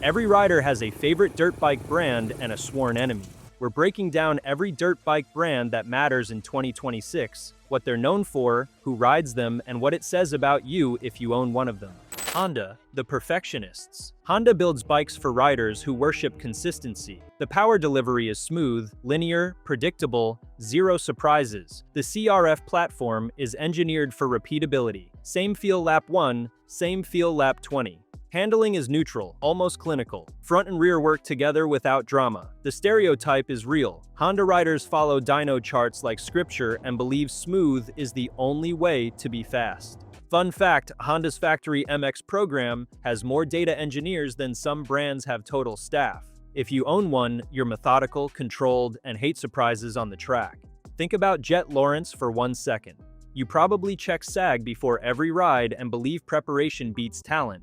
Every rider has a favorite dirt bike brand and a sworn enemy. We're breaking down every dirt bike brand that matters in 2026, what they're known for, who rides them, and what it says about you if you own one of them. Honda, the perfectionists. Honda builds bikes for riders who worship consistency. The power delivery is smooth, linear, predictable, zero surprises. The CRF platform is engineered for repeatability. Same feel lap 1, same feel lap 20. Handling is neutral, almost clinical. Front and rear work together without drama. The stereotype is real. Honda riders follow dyno charts like scripture and believe smooth is the only way to be fast. Fun fact, Honda's Factory MX program has more data engineers than some brands have total staff. If you own one, you're methodical, controlled, and hate surprises on the track. Think about Jet Lawrence for 1 second. You probably check SAG before every ride and believe preparation beats talent.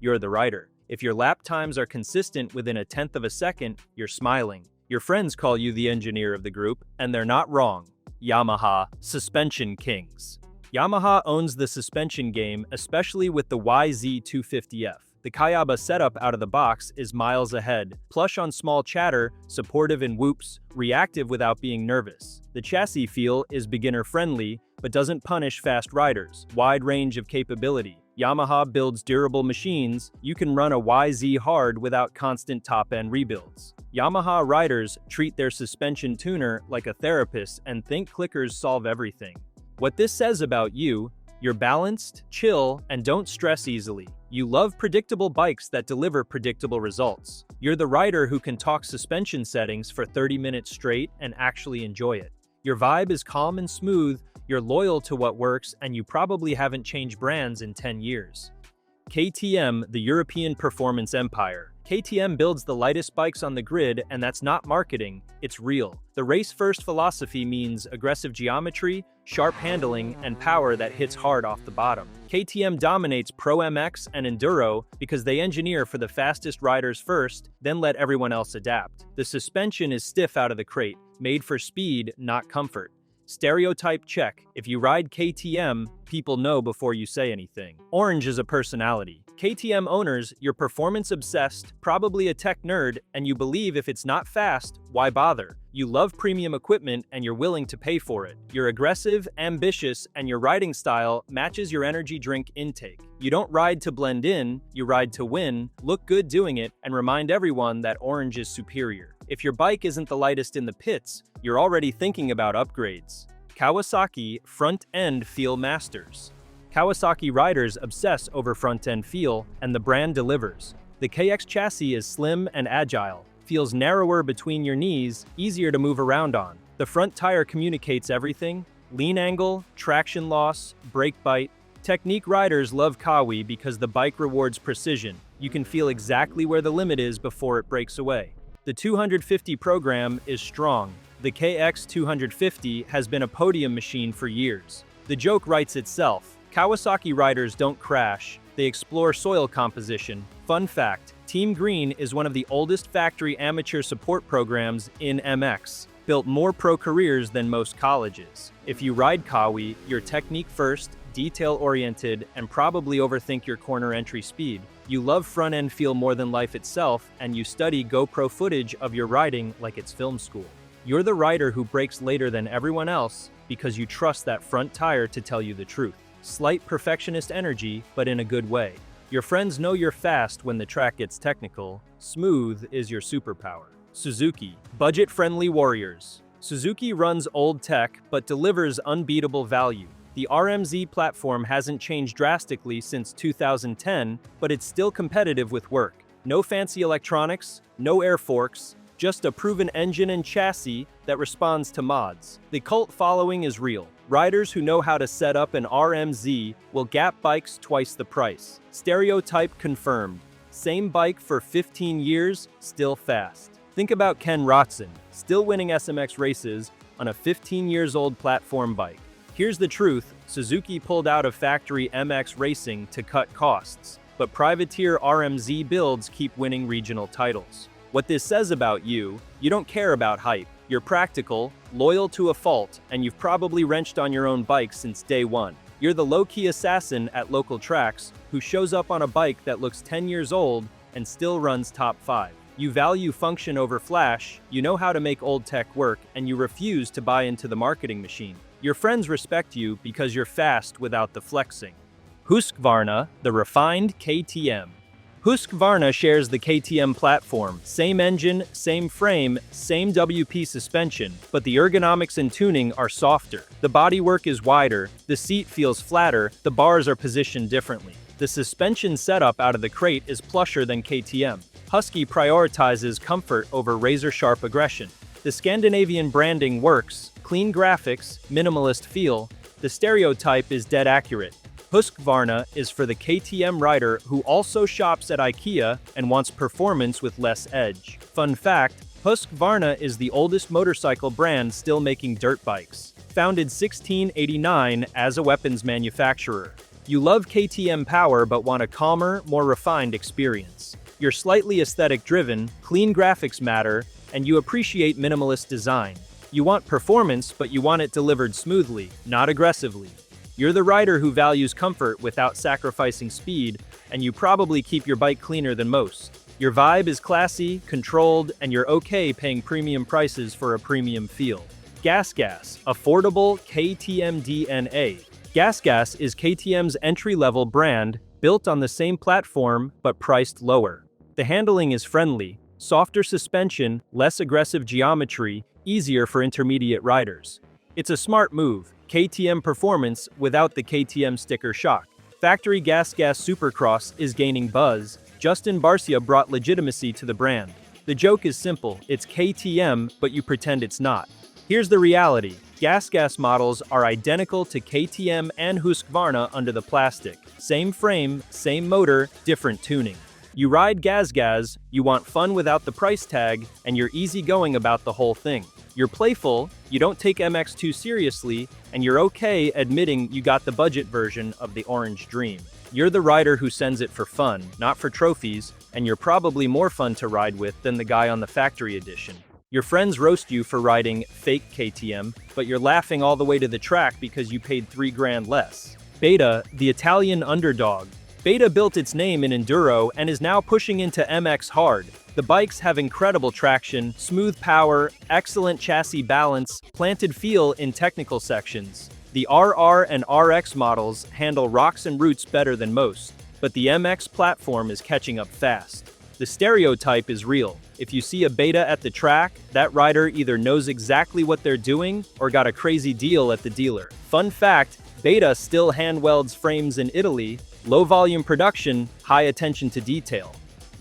You're the rider. If your lap times are consistent within 1/10 of a second, you're smiling. Your friends call you the engineer of the group, and they're not wrong. Yamaha, suspension kings. Yamaha owns the suspension game, especially with the YZ250F. The Kayaba setup out of the box is miles ahead, plush on small chatter, supportive in whoops, reactive without being nervous. The chassis feel is beginner-friendly, but doesn't punish fast riders. Wide range of capability. Yamaha builds durable machines. You can run a YZ hard without constant top-end rebuilds. Yamaha riders treat their suspension tuner like a therapist and think clickers solve everything. What this says about you: you're balanced, chill, and don't stress easily. You love predictable bikes that deliver predictable results. You're the rider who can talk suspension settings for 30 minutes straight and actually enjoy it. Your vibe is calm and smooth, you're loyal to what works, and you probably haven't changed brands in 10 years. KTM, the European performance empire. KTM builds the lightest bikes on the grid, and that's not marketing, it's real. The race-first philosophy means aggressive geometry, sharp handling, and power that hits hard off the bottom. KTM dominates Pro MX and Enduro because they engineer for the fastest riders first, then let everyone else adapt. The suspension is stiff out of the crate, made for speed, not comfort. Stereotype check. If you ride KTM, people know before you say anything. Orange is a personality. KTM owners, you're performance-obsessed, probably a tech nerd, and you believe if it's not fast, why bother? You love premium equipment and you're willing to pay for it. You're aggressive, ambitious, and your riding style matches your energy drink intake. You don't ride to blend in, you ride to win, look good doing it, and remind everyone that orange is superior. If your bike isn't the lightest in the pits, you're already thinking about upgrades. Kawasaki front-end feel masters. Kawasaki riders obsess over front-end feel, and the brand delivers. The KX chassis is slim and agile, feels narrower between your knees, easier to move around on. The front tire communicates everything: lean angle, traction loss, brake bite. Technique riders love Kawi because the bike rewards precision. You can feel exactly where the limit is before it breaks away. The 250 program is strong. The KX 250 has been a podium machine for years. The joke writes itself. Kawasaki riders don't crash, they explore soil composition. Fun fact, Team Green is one of the oldest factory amateur support programs in MX, built more pro careers than most colleges. If you ride Kawi, you're technique first, detail-oriented, and probably overthink your corner entry speed. You love front-end feel more than life itself, and you study GoPro footage of your riding like it's film school. You're the rider who brakes later than everyone else because you trust that front tire to tell you the truth. Slight perfectionist energy, but in a good way. Your friends know you're fast when the track gets technical. Smooth is your superpower. Suzuki, budget-friendly warriors. Suzuki runs old tech, but delivers unbeatable value. The RMZ platform hasn't changed drastically since 2010, but it's still competitive with work. No fancy electronics, no air forks, just a proven engine and chassis that responds to mods. The cult following is real. Riders who know how to set up an RMZ will gap bikes twice the price. Stereotype confirmed. Same bike for 15 years, still fast. Think about Ken Rotson, still winning SMX races on a 15 years old platform bike. Here's the truth, Suzuki pulled out of factory MX racing to cut costs, but privateer RMZ builds keep winning regional titles. What this says about you: you don't care about hype. You're practical, loyal to a fault, and you've probably wrenched on your own bike since day one. You're the low-key assassin at local tracks who shows up on a bike that looks 10 years old and still runs top 5. You value function over flash, you know how to make old tech work, and you refuse to buy into the marketing machine. Your friends respect you because you're fast without the flexing. Husqvarna, the refined KTM. Husqvarna shares the KTM platform, same engine, same frame, same WP suspension, but the ergonomics and tuning are softer. The bodywork is wider, the seat feels flatter, the bars are positioned differently. The suspension setup out of the crate is plusher than KTM. Husky prioritizes comfort over razor-sharp aggression. The Scandinavian branding works, clean graphics, minimalist feel. The stereotype is dead accurate. Husqvarna is for the KTM rider who also shops at IKEA and wants performance with less edge. Fun fact, Husqvarna is the oldest motorcycle brand still making dirt bikes. Founded 1689 as a weapons manufacturer. You love KTM power but want a calmer, more refined experience. You're slightly aesthetic-driven, clean graphics matter, and you appreciate minimalist design. You want performance, but you want it delivered smoothly, not aggressively. You're the rider who values comfort without sacrificing speed, and you probably keep your bike cleaner than most. Your vibe is classy, controlled, and you're okay paying premium prices for a premium feel. GasGas, affordable KTM DNA. GasGas is KTM's entry-level brand, built on the same platform but priced lower. The handling is friendly, softer suspension, less aggressive geometry, easier for intermediate riders. It's a smart move, KTM performance without the KTM sticker shock. Factory GasGas Supercross is gaining buzz. Justin Barcia brought legitimacy to the brand. The joke is simple, it's KTM, but you pretend it's not. Here's the reality, GasGas models are identical to KTM and Husqvarna under the plastic. Same frame, same motor, different tuning. You ride GasGas, you want fun without the price tag, and you're easygoing about the whole thing. You're playful, you don't take MX too seriously, and you're okay admitting you got the budget version of the Orange Dream. You're the rider who sends it for fun, not for trophies, and you're probably more fun to ride with than the guy on the factory edition. Your friends roast you for riding fake KTM, but you're laughing all the way to the track because you paid $3,000 less. Beta, the Italian underdog. Beta built its name in enduro and is now pushing into MX hard. The bikes have incredible traction, smooth power, excellent chassis balance, planted feel in technical sections. The RR and RX models handle rocks and roots better than most, but the MX platform is catching up fast. The stereotype is real. If you see a Beta at the track, that rider either knows exactly what they're doing or got a crazy deal at the dealer. Fun fact, Beta still hand welds frames in Italy, low volume production, high attention to detail.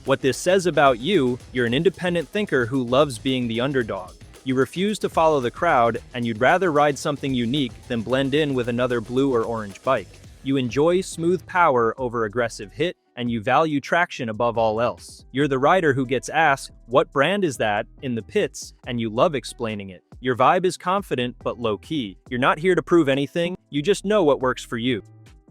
What this says about you, you're an independent thinker who loves being the underdog. You refuse to follow the crowd, and you'd rather ride something unique than blend in with another blue or orange bike. You enjoy smooth power over aggressive hit, and you value traction above all else. You're the rider who gets asked, "What brand is that?" in the pits, and you love explaining it. Your vibe is confident but low-key. You're not here to prove anything, you just know what works for you.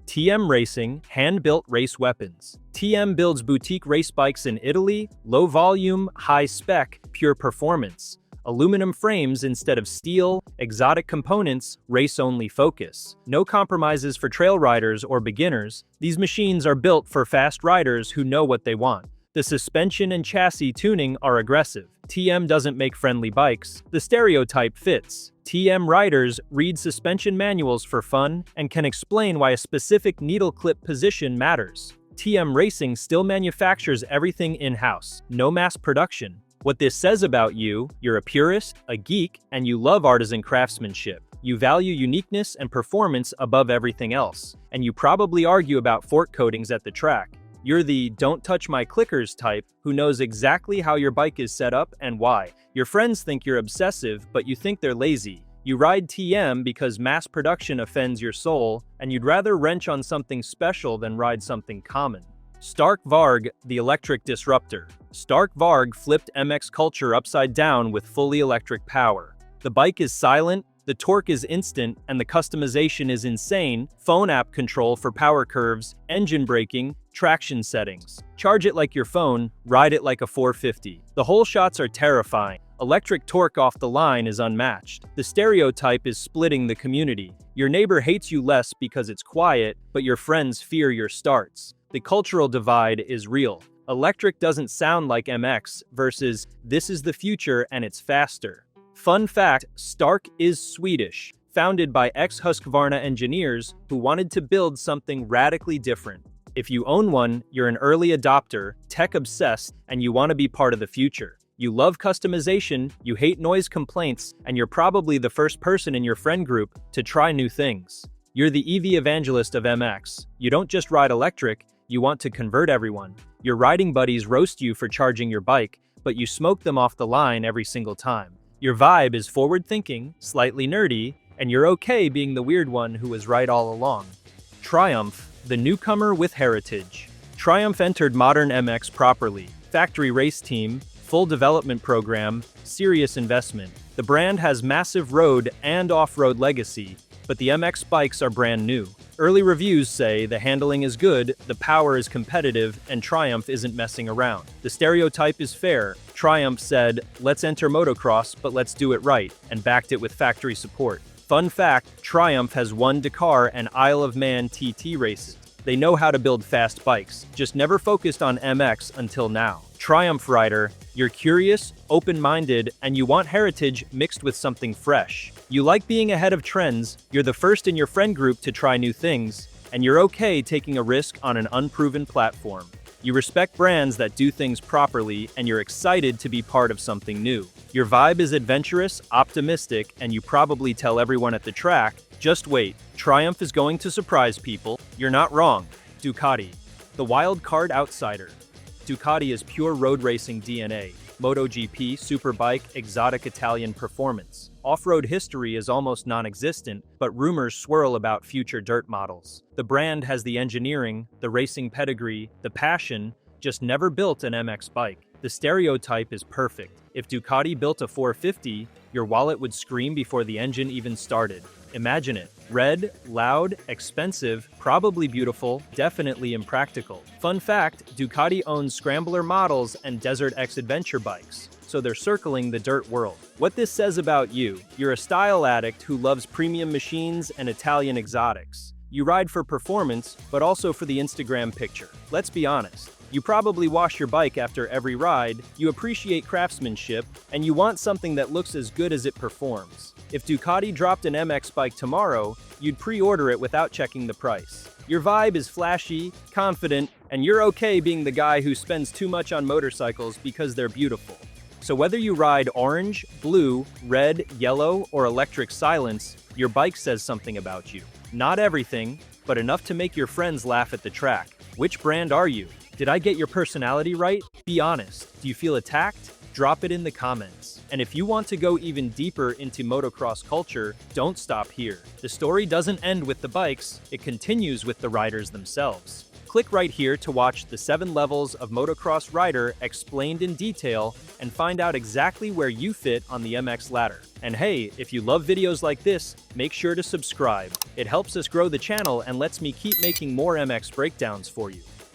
TM Racing, hand-built race weapons. TM builds boutique race bikes in Italy, low volume, high spec, pure performance. Aluminum frames instead of steel, exotic components, race-only focus. No compromises for trail riders or beginners. These machines are built for fast riders who know what they want. The suspension and chassis tuning are aggressive. TM doesn't make friendly bikes. The stereotype fits. TM riders read suspension manuals for fun and can explain why a specific needle clip position matters. TM Racing still manufactures everything in-house, no mass production. What this says about you, you're a purist, a geek, and you love artisan craftsmanship. You value uniqueness and performance above everything else, and you probably argue about fork coatings at the track. You're the "don't touch my clickers" type who knows exactly how your bike is set up and why. Your friends think you're obsessive, but you think they're lazy. You ride TM because mass production offends your soul, and you'd rather wrench on something special than ride something common. Stark Varg, the electric disruptor. Stark Varg flipped MX culture upside down with fully electric power. The bike is silent, the torque is instant, and the customization is insane. Phone app control for power curves, engine braking, traction settings. Charge it like your phone, ride it like a 450. The whole shots are terrifying. Electric torque off the line is unmatched. The stereotype is splitting the community. Your neighbor hates you less because it's quiet, but your friends fear your starts. The cultural divide is real. Electric doesn't sound like MX versus this is the future and it's faster. Fun fact, Stark is Swedish, founded by ex-Husqvarna engineers who wanted to build something radically different. If you own one, you're an early adopter, tech-obsessed, and you want to be part of the future. You love customization, you hate noise complaints, and you're probably the first person in your friend group to try new things. You're the EV evangelist of MX. You don't just ride electric, you want to convert everyone. Your riding buddies roast you for charging your bike, but you smoke them off the line every single time. Your vibe is forward-thinking, slightly nerdy, and you're okay being the weird one who was right all along. Triumph, the newcomer with heritage. Triumph entered modern MX properly. Factory race team, full development program, serious investment. The brand has massive road and off-road legacy, but the MX bikes are brand new. Early reviews say the handling is good, the power is competitive, and Triumph isn't messing around. The stereotype is fair. Triumph said, let's enter motocross, but let's do it right, and backed it with factory support. Fun fact, Triumph has won Dakar and Isle of Man TT races. They know how to build fast bikes, just never focused on MX until now. Triumph rider, you're curious, open-minded, and you want heritage mixed with something fresh. You like being ahead of trends, you're the first in your friend group to try new things, and you're okay taking a risk on an unproven platform. You respect brands that do things properly, and you're excited to be part of something new. Your vibe is adventurous, optimistic, and you probably tell everyone at the track, just wait, Triumph is going to surprise people. You're not wrong. Ducati, the wild card outsider. Ducati is pure road racing DNA. MotoGP, superbike, exotic Italian performance. Off-road history is almost non-existent, but rumors swirl about future dirt models. The brand has the engineering, the racing pedigree, the passion, just never built an MX bike. The stereotype is perfect. If Ducati built a 450, your wallet would scream before the engine even started. Imagine it. Red, loud, expensive, probably beautiful, definitely impractical. Fun fact, Ducati owns scrambler models and Desert X adventure bikes, so they're circling the dirt world. What this says about you, you're a style addict who loves premium machines and Italian exotics. You ride for performance, but also for the Instagram picture. Let's be honest. You probably wash your bike after every ride, you appreciate craftsmanship, and you want something that looks as good as it performs. If Ducati dropped an MX bike tomorrow, you'd pre-order it without checking the price. Your vibe is flashy, confident, and you're okay being the guy who spends too much on motorcycles because they're beautiful. So whether you ride orange, blue, red, yellow, or electric silence, your bike says something about you. Not everything, but enough to make your friends laugh at the track. Which brand are you? Did I get your personality right? Be honest. Do you feel attacked? Drop it in the comments. And if you want to go even deeper into motocross culture, don't stop here. The story doesn't end with the bikes, it continues with the riders themselves. Click right here to watch the 7 levels of motocross rider explained in detail and find out exactly where you fit on the MX ladder. And hey, if you love videos like this, make sure to subscribe. It helps us grow the channel and lets me keep making more MX breakdowns for you.